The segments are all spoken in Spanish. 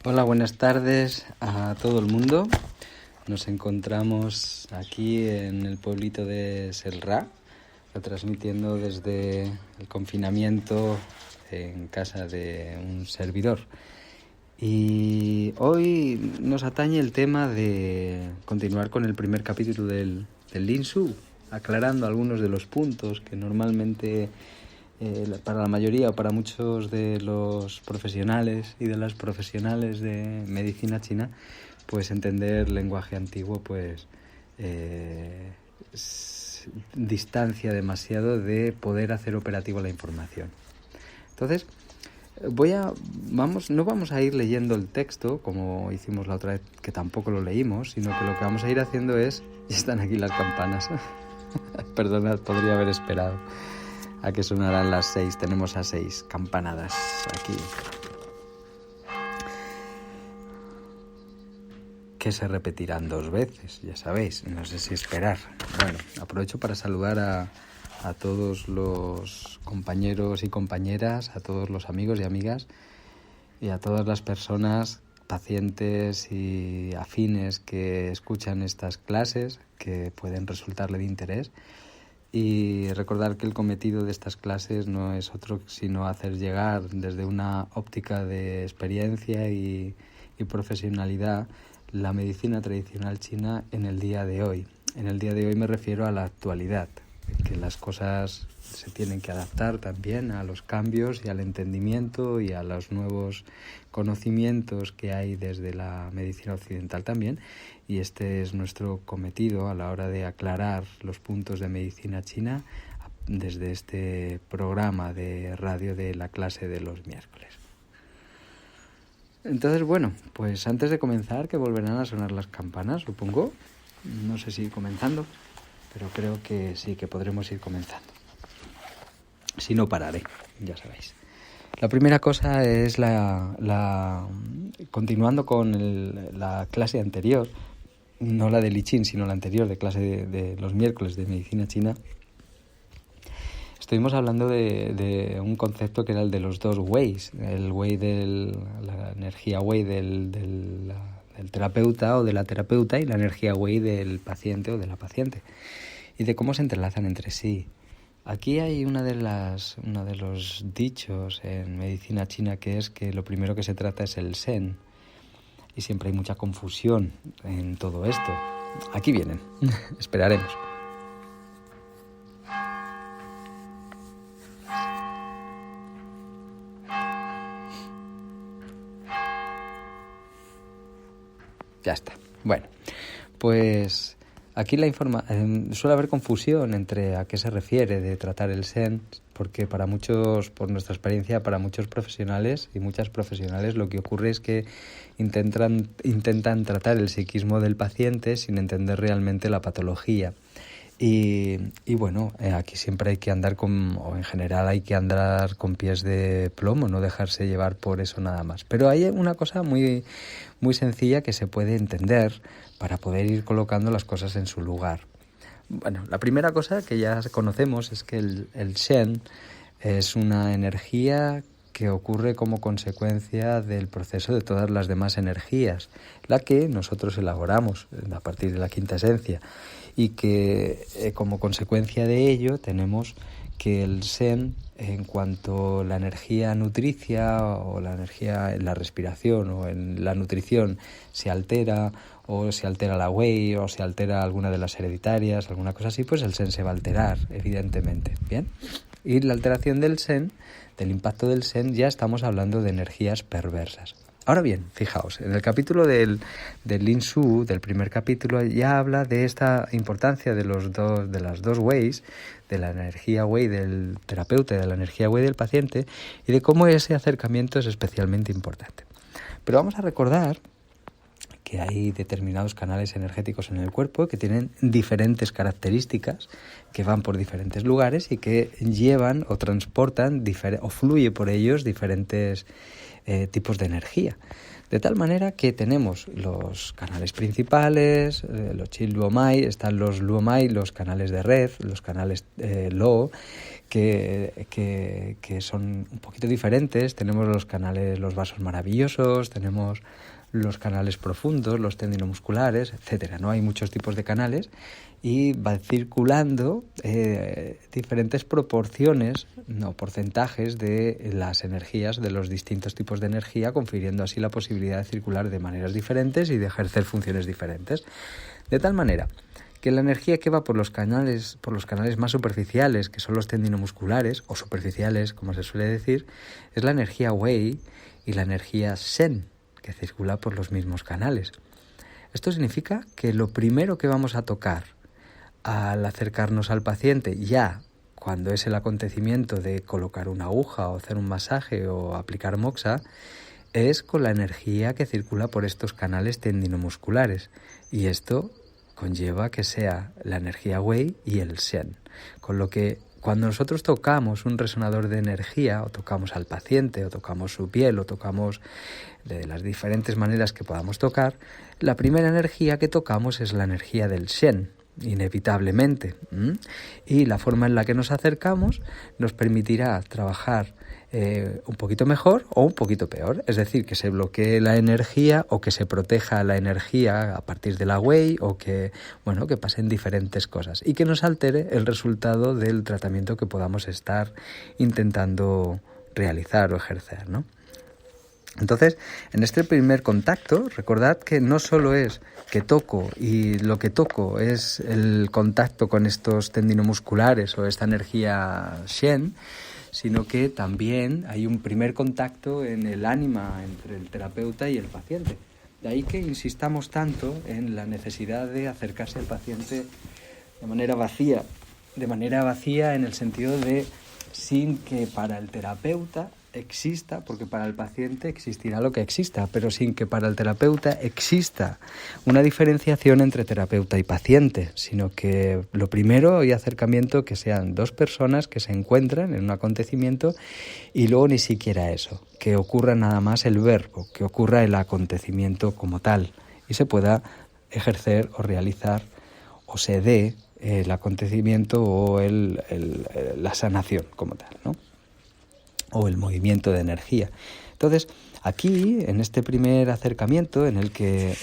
Hola, buenas tardes a todo el mundo. Nos encontramos aquí en el pueblito de Selrà, transmitiendo desde el confinamiento en casa de un servidor. Y hoy nos atañe el tema de continuar con el primer capítulo del Linshu, aclarando algunos de los puntos que normalmente para la mayoría o para muchos de los profesionales y de las profesionales de medicina china, pues entender lenguaje antiguo pues distancia demasiado de poder hacer operativa la información. Entonces, no vamos a ir leyendo el texto como hicimos la otra vez, que tampoco lo leímos, sino que lo que vamos a ir haciendo es, ya están aquí las campanas, perdonad, podría haber esperado a que sonaran las 6, tenemos a 6 campanadas aquí, que se repetirán 2 veces, ya sabéis, no sé si esperar. Bueno, aprovecho para saludar a todos los compañeros y compañeras, a todos los amigos y amigas y a todas las personas, pacientes y afines que escuchan estas clases, que pueden resultarle de interés. Y recordar que el cometido de estas clases no es otro sino hacer llegar desde una óptica de experiencia y profesionalidad la medicina tradicional china en el día de hoy. En el día de hoy me refiero a la actualidad, que las cosas se tienen que adaptar también a los cambios y al entendimiento y a los nuevos conocimientos que hay desde la medicina occidental también, y este es nuestro cometido a la hora de aclarar los puntos de medicina china desde este programa de radio de la clase de los miércoles. Entonces, bueno, pues antes de comenzar, que volverán a sonar las campanas, supongo, no sé si ir comenzando, pero creo que sí, que podremos ir comenzando. Si no, pararé, ya sabéis. La primera cosa es continuando con la clase anterior, no la de Li Qin, sino la anterior, de clase de los miércoles de medicina china. Estuvimos hablando de un concepto que era el de los 2 Weis, el Wei la energía Wei del terapeuta o de la terapeuta y la energía Wei del paciente o de la paciente, y de cómo se entrelazan entre sí. Aquí hay uno de los dichos en medicina china, que es que lo primero que se trata es el Shen, y siempre hay mucha confusión en todo esto. Aquí vienen, esperaremos. Ya está. Bueno, pues aquí suele haber confusión entre a qué se refiere de tratar el Shen, porque para muchos, por nuestra experiencia, para muchos profesionales y muchas profesionales, lo que ocurre es que intentan tratar el psiquismo del paciente sin entender realmente la patología. Y bueno, aquí siempre hay que andar o en general hay que andar con pies de plomo, no dejarse llevar por eso nada más. Pero hay una cosa muy, muy sencilla que se puede entender para poder ir colocando las cosas en su lugar. Bueno, la primera cosa que ya conocemos es que el Shen es una energía que ocurre como consecuencia del proceso de todas las demás energías, la que nosotros elaboramos a partir de la quinta esencia, y que como consecuencia de ello tenemos que el Shen, en cuanto la energía nutricia o la energía en la respiración o en la nutrición se altera, o se altera la Wei, o se altera alguna de las hereditarias, alguna cosa así, pues el Shen se va a alterar, evidentemente. Bien. Y la alteración del Shen, del impacto del Shen, ya estamos hablando de energías perversas. Ahora bien, fijaos, en el capítulo del Linshu, del primer capítulo, ya habla de esta importancia de las dos Weis, de la energía Wei del terapeuta y de la energía Wei del paciente, y de cómo ese acercamiento es especialmente importante. Pero vamos a recordar que hay determinados canales energéticos en el cuerpo que tienen diferentes características, que van por diferentes lugares y que llevan o transportan o fluye por ellos diferentes tipos de energía. De tal manera que tenemos los canales principales, los Chi Luomai, están los Luomai, los canales de red, los canales Lo, que son un poquito diferentes. Tenemos los canales, los vasos maravillosos, tenemos los canales profundos, los tendinomusculares, etcétera, ¿no? Hay muchos tipos de canales y va circulando diferentes proporciones, no porcentajes de las energías, de los distintos tipos de energía, confiriendo así la posibilidad de circular de maneras diferentes y de ejercer funciones diferentes. De tal manera que la energía que va por los canales más superficiales, que son los tendinomusculares, o superficiales, como se suele decir, es la energía Wei y la energía Shen, que circula por los mismos canales. Esto significa que lo primero que vamos a tocar al acercarnos al paciente, ya cuando es el acontecimiento de colocar una aguja o hacer un masaje o aplicar moxa, es con la energía que circula por estos canales tendinomusculares. Y esto conlleva que sea la energía Wei y el Shen. Con lo que cuando nosotros tocamos un resonador de energía, o tocamos al paciente, o tocamos su piel, o tocamos de las diferentes maneras que podamos tocar, la primera energía que tocamos es la energía del Shen, inevitablemente. Y la forma en la que nos acercamos nos permitirá trabajar un poquito mejor o un poquito peor, es decir, que se bloquee la energía o que se proteja la energía a partir de la Wei, o que pasen diferentes cosas y que nos altere el resultado del tratamiento que podamos estar intentando realizar o ejercer, ¿no? Entonces, en este primer contacto, recordad que no solo es que toco y lo que toco es el contacto con estos tendinomusculares o esta energía Shen, sino que también hay un primer contacto en el ánima entre el terapeuta y el paciente. De ahí que insistamos tanto en la necesidad de acercarse al paciente de manera vacía en el sentido de sin que para el terapeuta exista, porque para el paciente existirá lo que exista, pero sin que para el terapeuta exista una diferenciación entre terapeuta y paciente, sino que lo primero y acercamiento que sean dos personas que se encuentran en un acontecimiento y luego ni siquiera eso, que ocurra nada más el verbo, que ocurra el acontecimiento como tal y se pueda ejercer o realizar o se dé el acontecimiento o la sanación como tal, ¿no? O el movimiento de energía. Entonces, aquí, en este primer acercamiento, en el que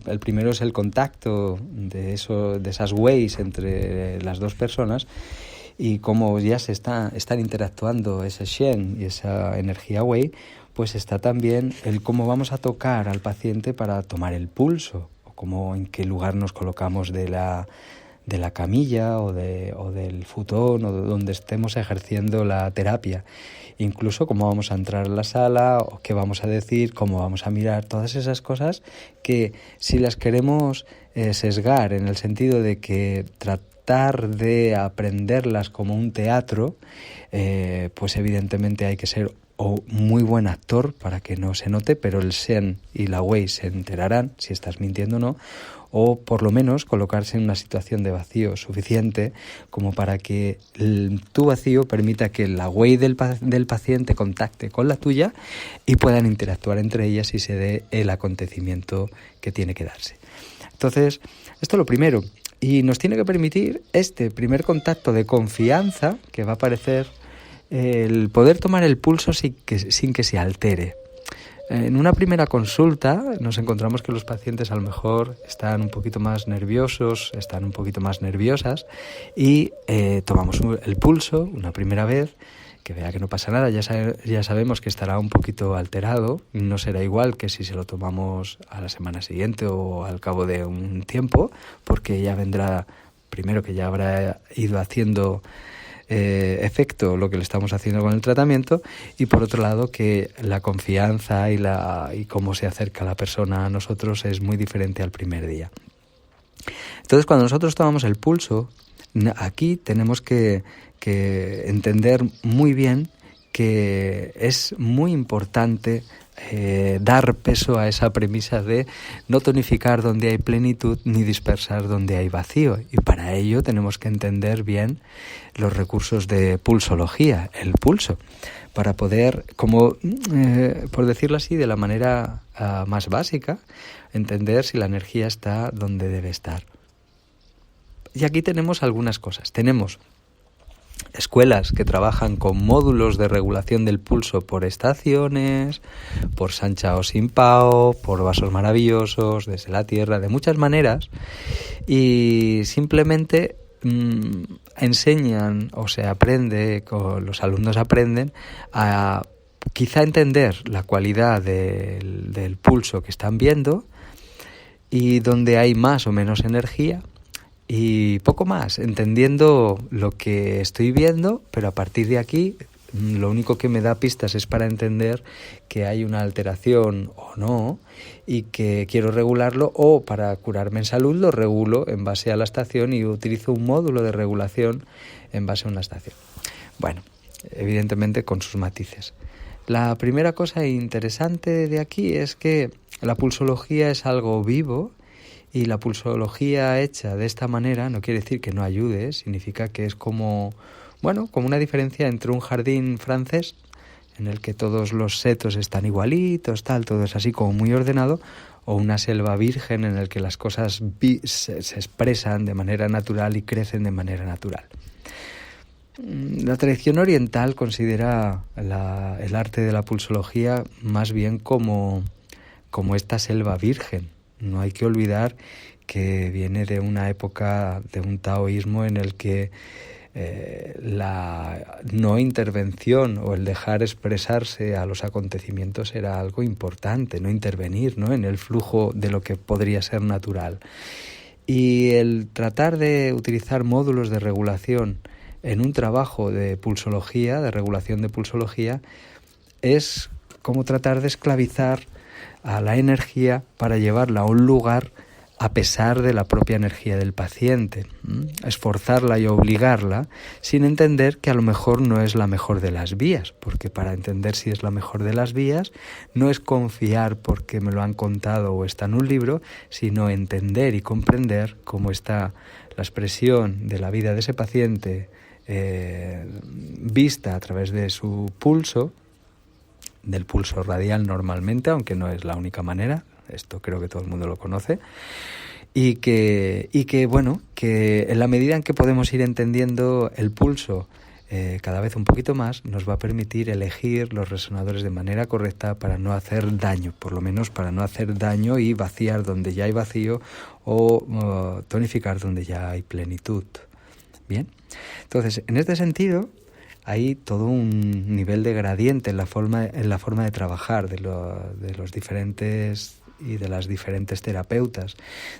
el primero es el contacto de esas Weis entre las dos personas, y cómo ya están interactuando ese Shen y esa energía Wei, pues está también el cómo vamos a tocar al paciente para tomar el pulso, o cómo, en qué lugar nos colocamos de la camilla o del futón o de donde estemos ejerciendo la terapia. Incluso cómo vamos a entrar en la sala o qué vamos a decir, cómo vamos a mirar, todas esas cosas que si las queremos sesgar en el sentido de que tratar de aprenderlas como un teatro, pues evidentemente hay que ser o muy buen actor para que no se note, pero el Shen y la Wei se enterarán si estás mintiendo o no, o por lo menos colocarse en una situación de vacío suficiente como para que tu vacío permita que la Wei del paciente contacte con la tuya y puedan interactuar entre ellas y se dé el acontecimiento que tiene que darse. Entonces, esto es lo primero, y nos tiene que permitir este primer contacto de confianza que va a aparecer, el poder tomar el pulso sin que se altere. En una primera consulta nos encontramos que los pacientes a lo mejor están un poquito más nerviosos, están un poquito más nerviosas y tomamos el pulso una primera vez, que vea que no pasa nada, ya sabemos que estará un poquito alterado, no será igual que si se lo tomamos a la semana siguiente o al cabo de un tiempo, porque ya vendrá, primero que ya habrá ido haciendo efecto lo que le estamos haciendo con el tratamiento, y por otro lado que la confianza y cómo se acerca la persona a nosotros es muy diferente al primer día. Entonces, cuando nosotros tomamos el pulso, aquí tenemos que entender muy bien que es muy importante dar peso a esa premisa de no tonificar donde hay plenitud ni dispersar donde hay vacío. Y para ello tenemos que entender bien los recursos de pulsología, el pulso, para poder, como por decirlo así, de la manera más básica, entender si la energía está donde debe estar. Y aquí tenemos algunas cosas. Tenemos escuelas que trabajan con módulos de regulación del pulso por estaciones, por San Chao Sin Pao, por vasos maravillosos, desde la tierra, de muchas maneras, y simplemente enseñan o se aprende, los alumnos aprenden a quizá entender la cualidad del pulso que están viendo y donde hay más o menos energía. Y poco más, entendiendo lo que estoy viendo, pero a partir de aquí lo único que me da pistas es para entender que hay una alteración o no y que quiero regularlo, o para curarme en salud lo regulo en base a la estación y utilizo un módulo de regulación en base a una estación. Bueno, evidentemente con sus matices. La primera cosa interesante de aquí es que la pulsología es algo vivo. Y la pulsología hecha de esta manera no quiere decir que no ayude, significa que es como una diferencia entre un jardín francés en el que todos los setos están igualitos, todo es así como muy ordenado, o una selva virgen en el que las cosas se expresan de manera natural y crecen de manera natural. La tradición oriental considera el arte de la pulsología más bien como esta selva virgen. No hay que olvidar que viene de una época de un taoísmo en el que la no intervención o el dejar expresarse a los acontecimientos era algo importante, no intervenir, ¿no?, en el flujo de lo que podría ser natural. Y el tratar de utilizar módulos de regulación en un trabajo de pulsología, de regulación de pulsología, es como tratar de esclavizar a la energía para llevarla a un lugar a pesar de la propia energía del paciente, esforzarla y obligarla sin entender que a lo mejor no es la mejor de las vías, porque para entender si es la mejor de las vías no es confiar porque me lo han contado o está en un libro, sino entender y comprender cómo está la expresión de la vida de ese paciente vista a través de su pulso, del pulso radial normalmente, aunque no es la única manera, esto creo que todo el mundo lo conoce, y que en la medida en que podemos ir entendiendo el pulso cada vez un poquito más, nos va a permitir elegir los resonadores de manera correcta para no hacer daño, por lo menos para no hacer daño y vaciar donde ya hay vacío o tonificar donde ya hay plenitud. Bien, entonces en este sentido hay todo un nivel de gradiente en la forma de trabajar de los diferentes y de las diferentes terapeutas,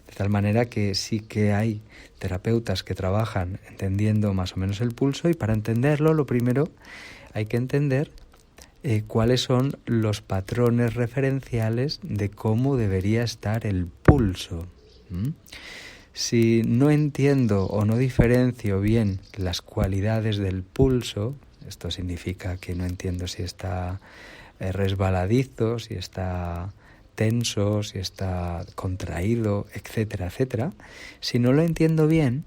de tal manera que sí que hay terapeutas que trabajan entendiendo más o menos el pulso, y para entenderlo lo primero hay que entender cuáles son los patrones referenciales de cómo debería estar el pulso. Si no entiendo o no diferencio bien las cualidades del pulso, esto significa que no entiendo si está resbaladizo, si está tenso, si está contraído, etcétera, etcétera. Si no lo entiendo bien,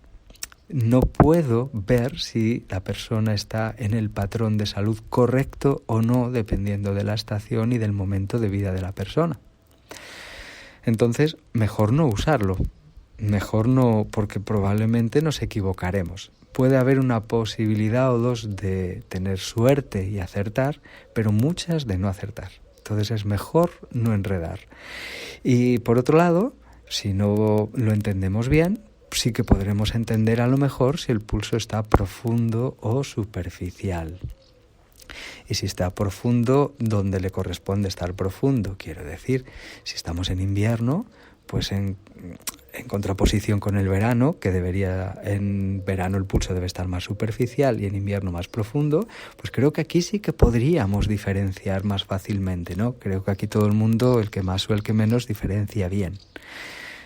no puedo ver si la persona está en el patrón de salud correcto o no, dependiendo de la estación y del momento de vida de la persona. Entonces, mejor no usarlo. Mejor no, porque probablemente nos equivocaremos. Puede haber una posibilidad o dos de tener suerte y acertar, pero muchas de no acertar. Entonces es mejor no enredar. Y por otro lado, si no lo entendemos bien, sí que podremos entender a lo mejor si el pulso está profundo o superficial. Y si está profundo, ¿dónde le corresponde estar profundo? Quiero decir, si estamos en invierno, pues en contraposición con el verano, que en verano el pulso debe estar más superficial y en invierno más profundo, pues creo que aquí sí que podríamos diferenciar más fácilmente, ¿no? Creo que aquí todo el mundo, el que más o el que menos, diferencia bien,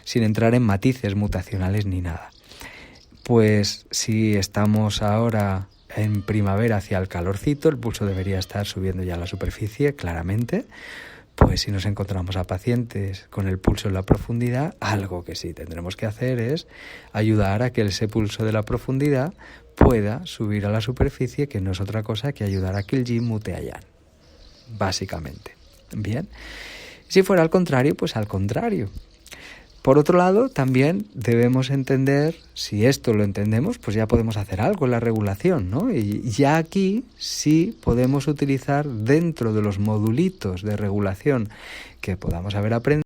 sin entrar en matices mutacionales ni nada. Pues si estamos ahora en primavera hacia el calorcito, el pulso debería estar subiendo ya a la superficie, claramente, pues si nos encontramos a pacientes con el pulso en la profundidad, algo que sí tendremos que hacer es ayudar a que ese pulso de la profundidad pueda subir a la superficie, que no es otra cosa que ayudar a que el yin mute a yang, básicamente. Bien, si fuera al contrario, pues al contrario. Por otro lado, también debemos entender, si esto lo entendemos, pues ya podemos hacer algo en la regulación, ¿no? Y ya aquí sí podemos utilizar dentro de los modulitos de regulación que podamos haber aprendido,